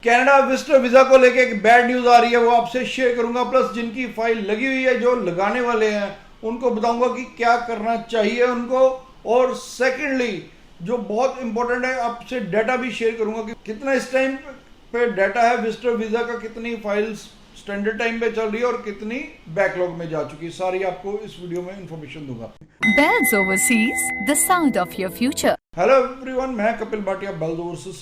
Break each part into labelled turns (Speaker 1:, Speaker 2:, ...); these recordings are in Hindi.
Speaker 1: कनाडा विजिटर वीजा को लेके एक बैड न्यूज आ रही है, वो आपसे शेयर करूंगा। प्लस जिनकी फाइल लगी हुई है, जो लगाने वाले हैं, उनको बताऊंगा कि क्या करना चाहिए उनको। और सेकेंडली जो बहुत इंपॉर्टेंट है, आपसे डाटा भी शेयर करूंगा कि कितना इस टाइम पे डाटा है विजिटर वीजा का, कितनी फाइल्स स्टैंडर्ड टाइम पे चल रही है और कितनी बैकलॉग में जा चुकी है। सारी आपको इस वीडियो में इंफॉर्मेशन दूंगा।
Speaker 2: Bells Overseas, the sound of your future.
Speaker 1: Hello everyone, मैं कपिल भाटिया बेल्स ओवरसीज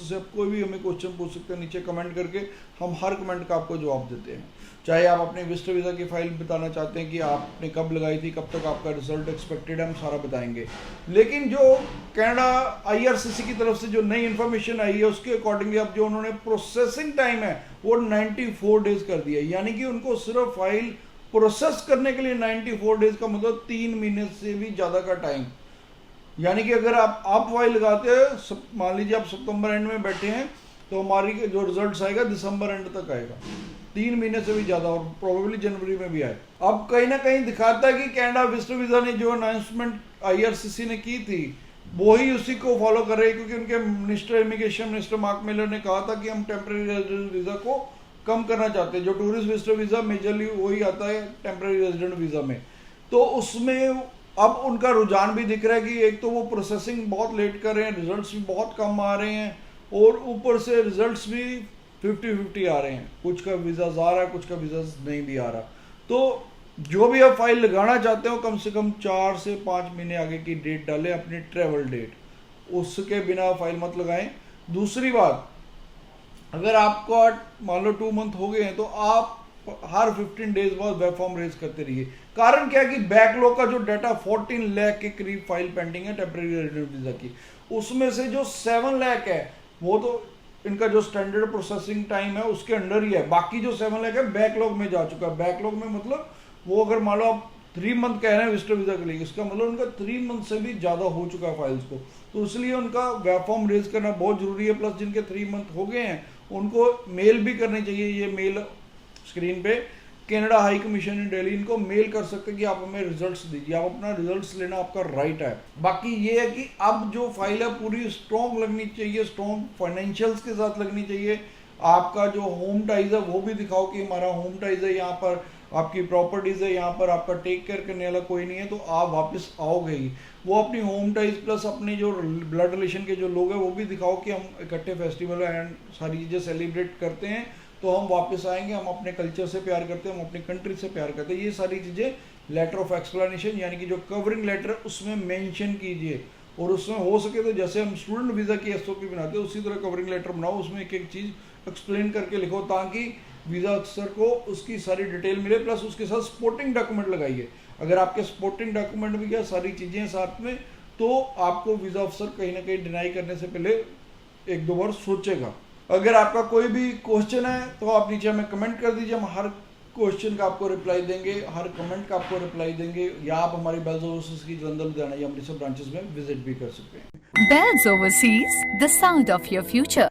Speaker 1: से आप कोई भी हमें क्वेश्चन पूछ सकते हैं नीचे कमेंट करके। हम हर कमेंट का आपको जवाब देते हैं। चाहे आप अपने विजिटर वीज़ा की फाइल बताना चाहते हैं कि आपने कब लगाई थी, कब तक आपका रिजल्ट एक्सपेक्टेड है, हम सारा बताएंगे। लेकिन जो कनाडा IRCC की तरफ से जो नई इन्फॉर्मेशन आई है, उसके अकॉर्डिंगली अब जो उन्होंने प्रोसेसिंग टाइम है वो 94 डेज कर दिया। यानी कि उनको सिर्फ फाइल प्रोसेस करने के लिए 94 डेज का मतलब 3 महीने से भी ज़्यादा का टाइम। यानी कि अगर आप फाइल लगाते हैं, मान लीजिए आप सितंबर एंड में बैठे हैं, तो हमारी जो रिजल्ट्स आएगा दिसंबर एंड तक आएगा। 3 महीने से भी ज़्यादा, और प्रोबेबली जनवरी में भी आए। अब कहीं ना कहीं दिखाता है कि कनाडा विजिटर वीज़ा ने जो अनाउंसमेंट IRCC ने की थी वो ही उसी को फॉलो कर रहे हैं, क्योंकि उनके minister immigration minister mark Miller ने कहा था कि हम टेम्परेरी रेजिडेंट वीज़ा को कम करना चाहते हैं। जो टूरिस्ट विजिटर वीज़ा मेजरली वही आता है टेम्परेरी रेजिडेंट वीज़ा में, तो उसमें अब उनका रुझान भी दिख रहा है कि एक तो वो प्रोसेसिंग बहुत लेट कर रहे हैं, रिजल्ट्स भी बहुत कम आ रहे हैं, और ऊपर से रिजल्ट्स भी 50-50 आ रहे हैं। कुछ का वीज़ा आ रहा है, कुछ का वीज़ा नहीं भी आ रहा। तो जो भी आप फाइल लगाना चाहते हो, कम से कम 4 से 5 महीने आगे की डेट डालें, अपनी ट्रेवल डेट। उसके बिना फाइल मत लगाएं। दूसरी बात, अगर आपका मान लो 2 मंथ हो गए हैं, तो आप हर 15 डेज बाद वेब फॉर्म रेज करते रहिए। कारण क्या है कि बैकलॉग का जो डाटा 14 लाख के करीब फाइल पेंडिंग है टेम्परेरी रेजिडेंट वीजा की, उसमें से जो 7 लाख है वो तो इनका जो स्टैंडर्ड प्रोसेसिंग टाइम है उसके अंडर ही है। बाकी जो 7 लाख है बैकलॉग में जा चुका है। बैकलॉग में मतलब वो अगर मान लो आप 3 मंथ कह रहे हैं विजिटर वीजा के लिए, इसका मतलब उनका 3 मंथ से भी ज्यादा हो चुका है फाइल्स को। तो इसलिए उनका वेब फॉर्म रेज करना बहुत जरूरी है। प्लस जिनके 3 मंथ हो गए हैं उनको मेल भी करनी चाहिए। ये मेल स्क्रीन पे कनाडा हाई कमीशन इन दिल्ली, इनको मेल कर सकते हैं कि आप हमें रिजल्ट्स दीजिए। आप अपना रिजल्ट्स लेना आपका राइट है। बाकी ये है कि अब जो फाइल है पूरी स्ट्रॉन्ग लगनी चाहिए, स्ट्रॉन्ग फाइनेंशियल्स के साथ लगनी चाहिए। आपका जो होम टाइज है वो भी दिखाओ कि हमारा होम टाइज है, यहाँ पर आपकी प्रॉपर्टीज है, यहाँ पर आपका टेक केयर करने वाला कोई नहीं है, तो आप वापस आओगे ही। वो अपनी होम टाइज प्लस अपनी जो ब्लड रिलेशन के जो लोग हैं वो भी दिखाओ कि हम इकट्ठे फेस्टिवल एंड सारी चीज़ें सेलिब्रेट करते हैं, तो हम वापस आएंगे, हम अपने कल्चर से प्यार करते हैं, हम अपनी कंट्री से प्यार करते हैं। ये सारी चीज़ें लेटर ऑफ एक्सप्लेनेशन यानी कि जो कवरिंग लेटर उसमें मेंशन कीजिए। और उसमें हो सके तो जैसे हम स्टूडेंट वीज़ा की SOP बनाते हैं उसी तरह कवरिंग लेटर बनाओ, उसमें एक एक चीज़ एक्सप्लेन करके लिखो, ताकि वीज़ा अफसर को उसकी सारी डिटेल मिले। प्लस उसके साथ सपोर्टिंग डॉक्यूमेंट लगाइए। अगर आपके सपोर्टिंग डॉक्यूमेंट भी क्या सारी चीज़ें साथ में, तो आपको वीज़ा अफसर कहीं ना कहीं डिनाई करने से पहले 1-2 बार सोचेगा। अगर आपका कोई भी क्वेश्चन है तो आप नीचे हमें कमेंट कर दीजिए। हम हर क्वेश्चन का आपको रिप्लाई देंगे, हर कमेंट का आपको रिप्लाई देंगे। या आप हमारी बेल्स ओवरसीज की जलंधर, लुधियाना या अमृतसर ब्रांचेस में विजिट भी कर सकते हैं।
Speaker 2: Bells Overseas, the sound of your future.